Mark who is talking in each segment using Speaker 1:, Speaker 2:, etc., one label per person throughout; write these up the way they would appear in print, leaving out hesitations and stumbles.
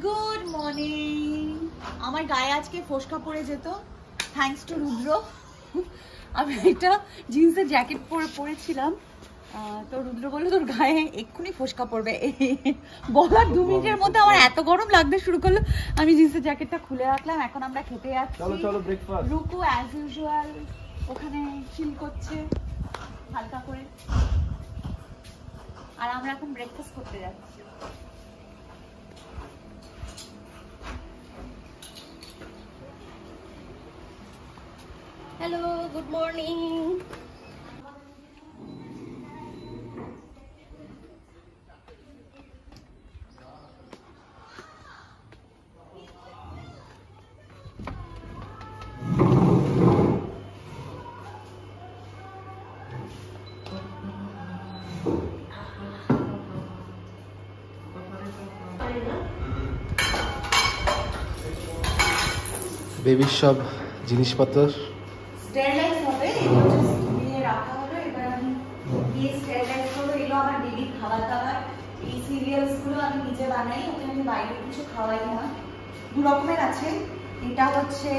Speaker 1: Good morning. আমার গায়ে আজকে ফোসকা পড়ে যেত, থ্যাঙ্কস টু রুদ্র। আমি একটা জিন্সের জ্যাকেট পরেছিলাম, তো রুদ্র বললো তোর গায়ে এক্ষুনি ফোসকা পড়বে। বলার 2 মিনিটের মধ্যে আমার এত গরম লাগতে শুরু করলো, আমি জিন্সের জ্যাকেটটা খুলে রাখলাম। এখন আমরা খেতে যাচ্ছি। রুকু অ্যাজ ইউজুয়াল ওখানে চিল করছে হালকা করে, আর আমরা এখন ব্রেকফাস্ট করতে যাচ্ছি।
Speaker 2: Hello, good morning.
Speaker 3: বেবির সব জিনিসপত্র
Speaker 1: স্টেরিলাইজ হবে, জাস্ট নিয়ে রাখা হলো। এবার আমি দিয়ে স্টেরিলাইজ করবো। এগুলো আমার বেবির খাবার দাবার, এই সিরিয়ালসগুলো আমি নিজে বানাই, ওকে আমি বাইরে কিছু খাওয়াই না। 2 রকমের আছে। এটা হচ্ছে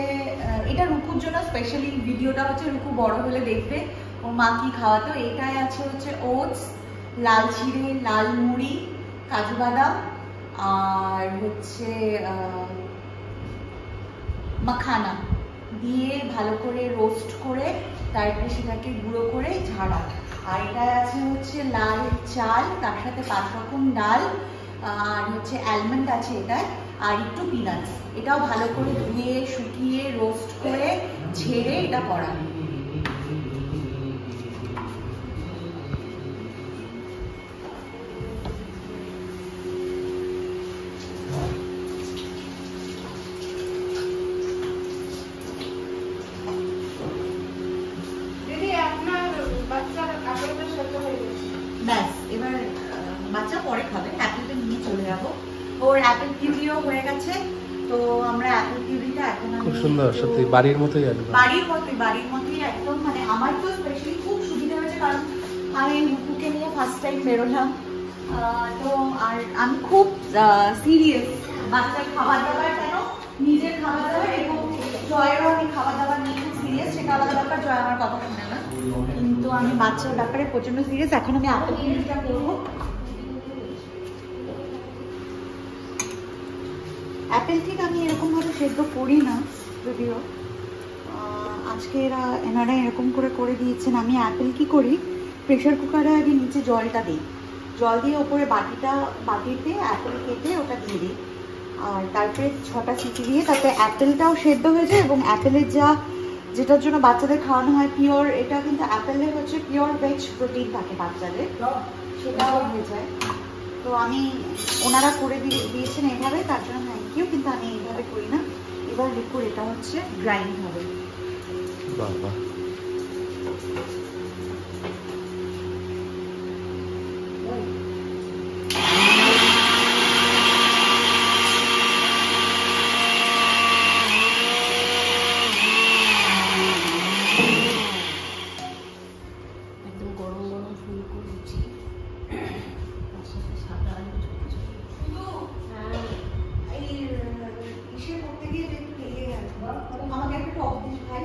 Speaker 1: এটা রুকুর জন্য স্পেশালি, ভিডিওটা হচ্ছে রুকু বড় হলে দেখবে ওর মা কি খাওয়াতো। এটাই আছে হচ্ছে ওটস, লাল চিড়ে, লাল মুড়ি, কাজু বাদাম, আর হচ্ছে মাখানা দিয়ে ভালো করে রোস্ট করে তারপরে সেটাকে গুঁড়ো করে ঝাড়া। আর এটা আছে হচ্ছে লাল চাল, তার সাথে 5 রকম ডাল, আর হচ্ছে অ্যালমন্ড আছে এটায়, আর একটু পিনাটস। এটাও ভালো করে ধুয়ে শুকিয়ে রোস্ট করে ঝেড়ে এটা করা। ব্যাস, এবার বাচ্চা পরে খাবে। অ্যাপেলটা নিয়ে চলে যাবো। ওর অ্যাপেল কিউরিও হয়ে গেছে, তো আমরা অ্যাপেল কিউরিটা এখন
Speaker 3: খুব সুন্দর, সত্যি বাড়ির মতোই একদম।
Speaker 1: বাড়ির মতোই একদম। মানে আমার তো স্পেশালি খুব সুবিধা হয়েছে, কারণ আমি রুকুকে নিয়ে ফার্স্ট টাইম বেরোলাম। তো আর আমি খুব সিরিয়াস বাচ্চার খাবার দাবার, কেন নিজের খাবার দাবার এবং জয়েরও আমি খাবার দাবার নিয়ে খুব সিরিয়াস। সেটা আলাদা ব্যাপার, জয় আমার কথা শুনে না, কিন্তু আমি বাচ্চার ব্যাপারে প্রচন্ড সিরিয়াস। এখন আমি অ্যাপেল কিউরিটা করবো। অ্যাপেল ঠিক আমি এরকম ভাবে সেদ্ধ করি না, যদিও আজকে এনারা এরকম করে দিয়েছেন। আমি অ্যাপেল কি করি, প্রেশার কুকারে আগে নিচে জলটা দিই, জল দিয়ে ওপরে বাটিতে অ্যাপেল কেটে ওটা দিয়ে দিই, আর তারপরে 6টা সিটি দিয়ে তাতে অ্যাপেলটাও সেদ্ধ হয়ে যায়। এবং অ্যাপেলের যেটার জন্য বাচ্চাদের খাওয়ানো হয় পিওর, এটা কিন্তু অ্যাপেলের হচ্ছে পিওর ভেজ প্রোটিন থাকে বাচ্চাদের, সেটাও হয়ে যায়। তো আমি ওনারা করে দিয়েছেন এইভাবে, তার জন্য থ্যাংক ইউ, কিন্তু আমি এইভাবে করি না। এবার লিকুর এটা হচ্ছে গ্রাইন্ড হবে।
Speaker 3: বাবা,
Speaker 2: একদম গরম গরম ফুলকো লুচি, তার সাথে সাদা আলু
Speaker 1: করতে গিয়ে আমাকে একটা টক দিস ভাই।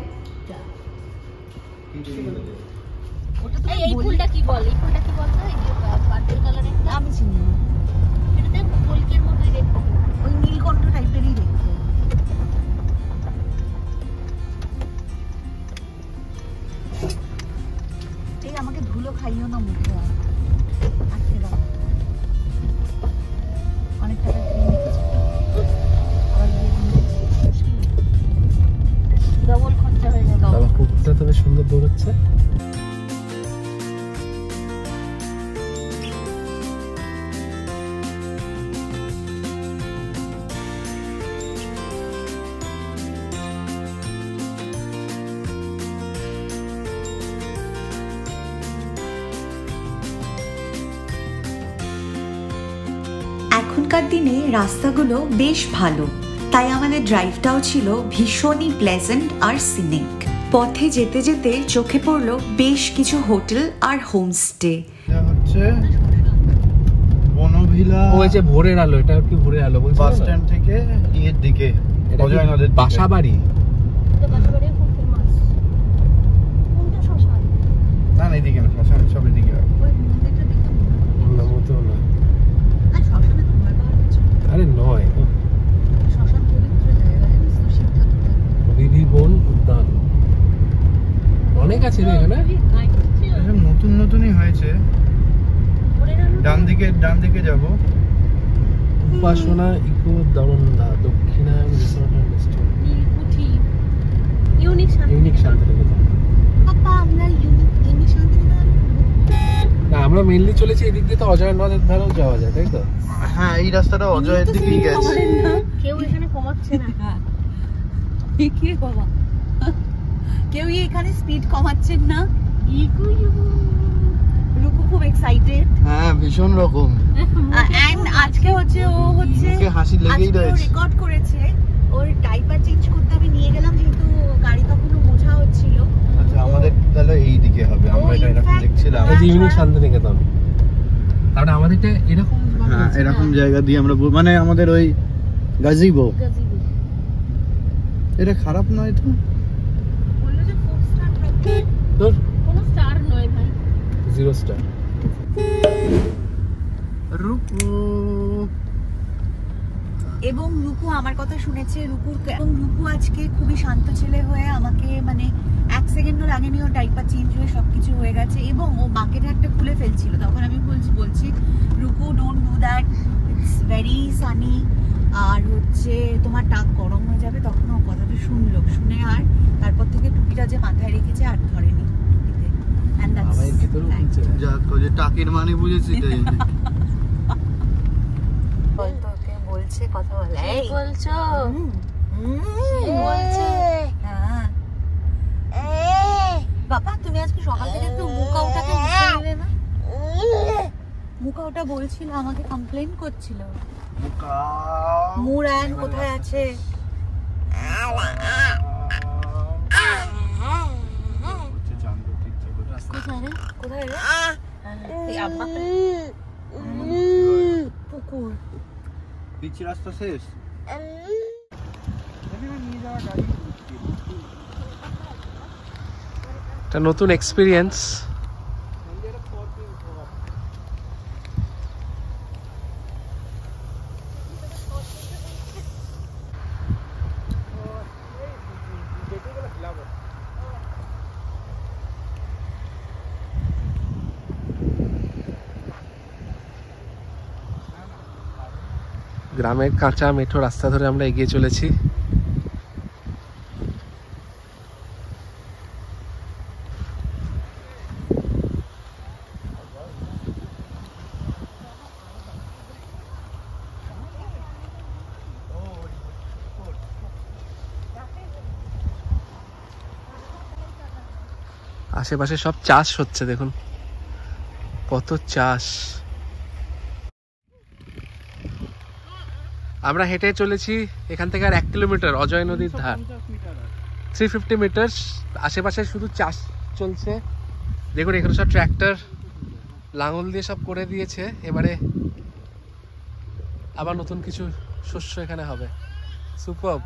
Speaker 2: এই ফুলটা কি বল, এই ফুলটা কি বলতো? এই যে পার্পল কালারের, আমি চিনি না। এটা দেখ কলকের মতোই দেখতে,
Speaker 1: ওই নীলকণ্ঠ টাইপেরই দেখতে। এই আমাকে ধুলো খাইও না মুখে, আজকে দাও। অনেক টাকা
Speaker 2: ডবল খরচা হয়ে যাবে।
Speaker 3: আমার কুকুরটা তবে সুন্দর দৌড়চ্ছে।
Speaker 4: এখনকার দিনে রাস্তাগুলো বেশ ভালো, তাই আমাদের ড্রাইভটাও ছিল ভীষণই প্লেজেন্ট আর সিনিক। পথে যেতে যেতে চোখে পড়লো বেশ কিছু হোটেল আর হোমস্টে।
Speaker 3: হচ্ছে বনভি
Speaker 5: মহিলা
Speaker 3: ওই যে ভোরের আলো, এটা কি ভোরের আলো বলছো?
Speaker 5: বাস স্ট্যান্ড থেকে ইয়ের দিকে
Speaker 3: এটা
Speaker 5: অজয় নদের
Speaker 3: বাসা বাড়ি।
Speaker 2: এটা বাসাবাড়ি খুব ফেমাস। কোনটা শ্মশান?
Speaker 5: না না এদিকে না, শ্মশান সব এদিকে হয়।
Speaker 1: ওই মন্দিরটা দেখে
Speaker 3: না মতো না,
Speaker 1: আর শ্মশানে তো ভয় পাওয়ার কিছু নেই।
Speaker 3: আরে নয়,
Speaker 1: শ্মশান পবিত্র জায়গা, জানিস তো, শিব ঠাকুর থাকে।
Speaker 3: বিধিবন উদ্যান অনেক আছে রে এখানে।
Speaker 5: এসব নতুন নতুনই হয়েছে। ডান দিকে যাব।
Speaker 3: উপাসনা ইকো দরন্দা Dakshinayan resort and restaurant,
Speaker 2: Nilkuthi, unique
Speaker 3: unique Santiniketan.
Speaker 1: পাপা আমরা ইউনিক শান্তিনিকেতন।
Speaker 3: না আমরা মেইনলি চলেছি এদিক দিয়ে, তো অজয় নদের ধারেও যাওয়া যায় তাই তো?
Speaker 5: হ্যাঁ এই রাস্তাটা অজয়ের দিকেই গেছে।
Speaker 2: কেউ এখানে কমাচ্ছে না।
Speaker 1: কি রে বাবা, কেউ এখানে স্পিড কমাচ্ছেন না? রুকু খুব এক্সাইটেড।
Speaker 5: হ্যাঁ ভীষণ রকম।
Speaker 1: এন্ড আজকে হচ্ছে ও হচ্ছে
Speaker 5: মুখে হাসি লেগেই রয়েছে।
Speaker 1: রেকর্ড করেছে, ওর ডাইপার চেঞ্জ করতে আমি নিয়ে গেলাম, যেহেতু গাড়ি তখনও মোছা হচ্ছিল।
Speaker 5: আচ্ছা আমাদের তাহলে এই দিকে হবে, আমরা এটা এরকম দেখছিলাম।
Speaker 3: এই যে ইউনিক শান্তিনিকেতন, তারপরে আমাদেরটা এরকম
Speaker 5: হ্যাঁ এরকম জায়গা দিয়ে আমরা মানে আমাদের ওই গাজিবো, এটা খারাপ নয় তো।
Speaker 1: বললো যে 4 স্টার প্রপার্টি।
Speaker 3: তোর
Speaker 2: কোনো স্টার নয় ভাই।
Speaker 3: 0 স্টার।
Speaker 5: রুকু
Speaker 1: এবং রুকু আমার কথা শুনেছে, এবং রুকু আজকে খুবই শান্ত ছেলে হয়ে আমাকে মানে 1 সেকেন্ডও লাগেনি, ওর ডাইপার চেঞ্জ হয়ে সবকিছু হয়ে গেছে, এবং ও বাকেট হাটটা খুলে ফেলছিল। তখন আমি বলছি Ruku don't do that, it's very sunny, আর হচ্ছে তোমার টাক গরম হয়ে যাবে। তখন ও কথাটা শুনে আর তারপর থেকে টুপিটা যে মাথায় রেখেছে আর ধরেনি টুপিতে। And that's
Speaker 3: আমার ভেতরে
Speaker 1: fact.
Speaker 3: উঠছে
Speaker 5: যাক ওই যে টাকের মানে বুঝেছি তো এই যে।
Speaker 1: বলতো ওকে বলছে কথা বলে, এই
Speaker 2: বলছো
Speaker 1: বলছে হ্যাঁ বাবা তুমি আজকে সকাল থেকে একটু মুখাওটাকে মুছে নিলে না? মুখাওটা বলছিল, আমাকে কমপ্লেইন করছিল মুরায়ন কোথায় আছে। কোথায় রে? এই আব্বা পুকুর।
Speaker 5: পিচ রাস্তা শেষ।
Speaker 3: একটা নতুন এক্সপিরিয়েন্স। গ্রামের কাঁচা মেঠো রাস্তা ধরে আমরা এগিয়ে চলেছি। আশেপাশে সব চাষ হচ্ছে, দেখুন কত চাষ। আমরা হেঁটে চলেছি এখান থেকে আর 1 কিলোমিটার অজয় নদীর ধার, 350 মিটার। আশেপাশে শুধু চাষ চলছে, দেখুন এখানে সব ট্র্যাক্টর লাঙল দিয়ে সব করে দিয়েছে। এবারে আবার নতুন কিছু শস্য এখানে হবে। সুপারব।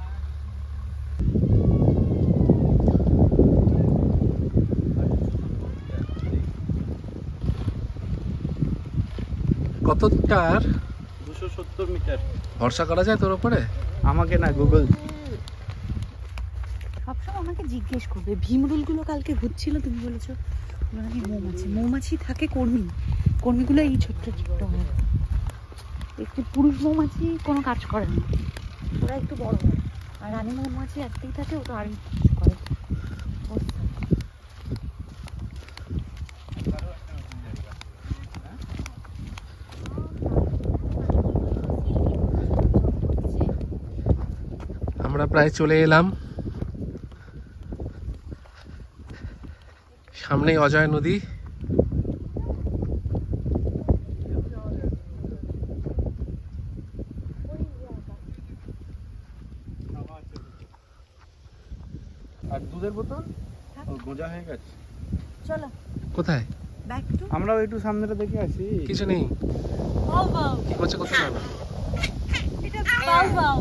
Speaker 3: কতটার
Speaker 5: 270 মিটার।
Speaker 3: ভরসা করা যায় তোর উপরে?
Speaker 5: আমাকে না, গুগল।
Speaker 1: সবসময় আমাকে জিজ্ঞেস করবে ভীমরুলগুলো কালকে ঘুরছিল, তুমি বলেছো নাকি মৌমাছি থাকে, কর্মীগুলো এই ছোট্ট ছোট্ট হয়। একটি পুরুষ মৌমাছি কোনো কাজ করে না, ওরা একটু বড় হয়, আর রানী মৌমাছি একটাই থাকে, ওটা আর কিছু করে।
Speaker 3: আমরা প্রায় চলে এলাম, সামনেই অজয় নদী।
Speaker 5: আর দুধের বোতল গোজা হয়ে গেছে।
Speaker 1: চলো
Speaker 3: কোথায়?
Speaker 1: Back to.
Speaker 5: আমরাও একটু সামনেটা দেখে আসি।
Speaker 3: কিছু নেই।
Speaker 2: ভাও ভাও
Speaker 3: কি করছে করতে পারবে?
Speaker 2: এটা ভাও ভাও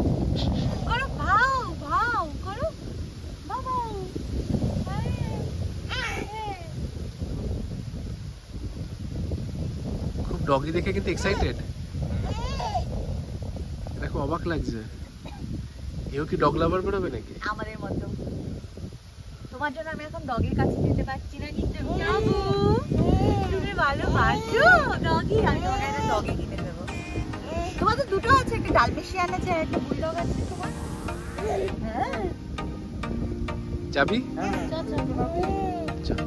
Speaker 2: করো, ভাও ভাও করো, ভাও ভাও।
Speaker 3: খুব ডগি দেখে কিন্তু এক্সাইটেড, দেখো অবাক লাগছে। এও কি ডগ লাভার বেরোবে নাকি?
Speaker 2: আমাদের মতো। তোমার জন্য আমি এখন ডগের কাছে যেতে পারছি না, কিন্তু যাবো। তুমি ভালোবাসো ডগি, আমি তোমাকে একটা ডগি কিনে দেবো। তোমার তো দুটো আছে, একটা ডালমেশিয়ান আছে আর একটা বুলডগ আছে তোমার। হ্যাঁ
Speaker 3: যাবি? চল।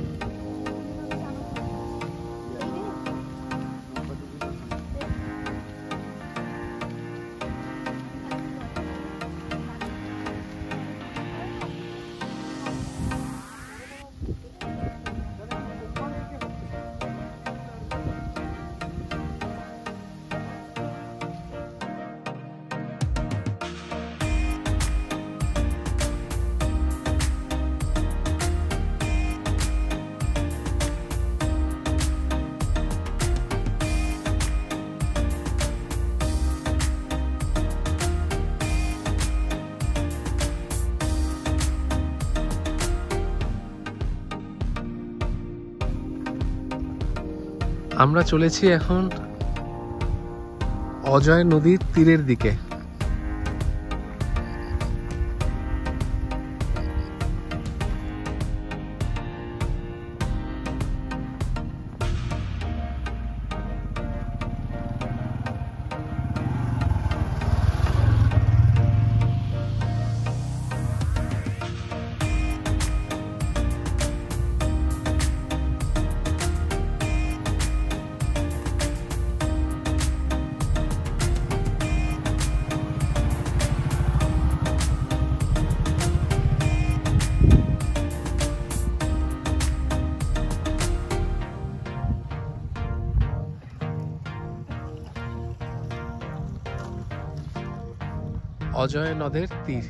Speaker 3: আমরা চলেছি এখন অজয় নদীর তীরের দিকে। অজয় নদের তীর।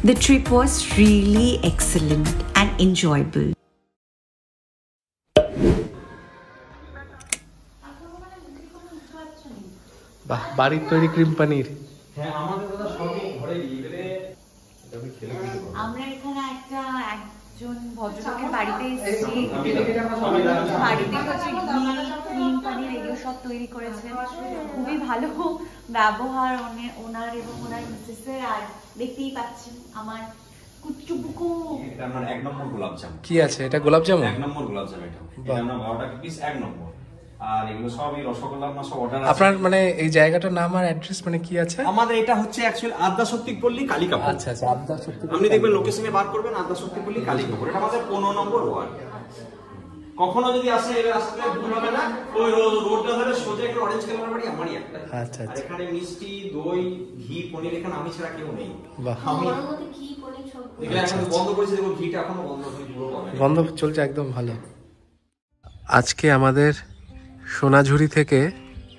Speaker 4: The trip was really excellent and enjoyable.
Speaker 3: বাহ, বাড়ির তৈরি ক্রিম পানির।
Speaker 1: আমরা এখানে একজন ভদ্রলোকের বাড়িতে এসেছি, বাড়িতে হচ্ছে ক্রিম পানির এগুলো সব তৈরি করেছেন। খুবই ভালো ব্যবহার ওনার এবং ওনার মিসেসের। আর দেখতেই পাচ্ছেন আমার কুচুবুকু,
Speaker 6: এটা আমার 1 নম্বর গোলাপ জাম।
Speaker 3: কি আছে এটা? গোলাপ জামুন?
Speaker 6: 1 নম্বর গোলাপ জাম এটা। এটা আমরা 12 টাকা পিস 1 নম্বর। আর এগুলো সবই রসগোল্লা মাছ অর্ডার আছে।
Speaker 3: আপনার মানে এই জায়গাটার নাম আর অ্যাড্রেস মানে কি আছে?
Speaker 6: আমাদের এটা হচ্ছে অ্যাকচুয়ালি আদ্যা শক্তিপল্লী কালিকাপুর।
Speaker 3: আচ্ছা আচ্ছা, আদ্যা শক্তি।
Speaker 6: আপনি দেখবেন লোকেশনে বার করবেন আদ্যা শক্তিপল্লী কালিকাপুর। এটা আমাদের 15 নম্বর ওয়ার্ড। কখনো যদি আসে এর আসলে ভুল হবে না, ওই রোডটা ধরে সোজা একটা অরেঞ্জ কালার বাড়ি আমারই একটা।
Speaker 3: আচ্ছা আচ্ছা।
Speaker 6: এখানে মিষ্টি, দই, ঘি, পনির এখানে আমি ছাড়া কেউ নেই।
Speaker 3: বাহ,
Speaker 6: আমি এগুলো এখন বন্ধ করেছি, দেখো ঘিটা এখনো বন্ধ হয়নি, পুরো
Speaker 3: বন্ধ চলছে একদম ভালো। আজকে আমাদের সোনাঝুরি থেকে,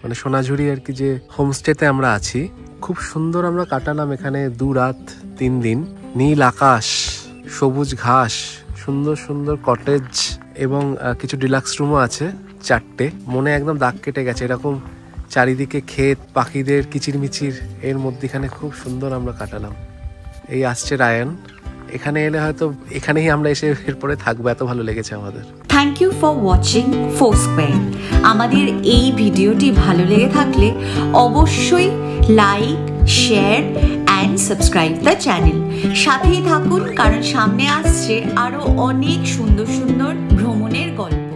Speaker 3: মানে সোনাঝুরি আর কি যে হোমস্টেতে আমরা আছি, খুব সুন্দর আমরা কাটালাম এখানে 2 রাত 3 দিন। নীল আকাশ, সবুজ ঘাস, সুন্দর সুন্দর কটেজ এবং কিছু ডিলাক্স রুমও আছে 4টে। মনে একদম দাগ কেটে গেছে, এরকম চারিদিকে ক্ষেত, পাখিদের কিচিরমিচির, এর মধ্যেখানে খুব সুন্দর আমরা কাটালাম। এই আসছে রায়ান, এখানে এলে হয়তো এখানেই আমরা এসে এরপরে থাকবো, এত ভালো লেগেছে আমাদের।
Speaker 4: Thank you for watching Foursquare. আমাদের এই ভিডিওটি ভালো লেগে থাকলে অবশ্যই like, share and subscribe the channel. সাথেই থাকুন, কারণ সামনে আসছে আরও অনেক সুন্দর সুন্দর ভ্রমণের গল্প।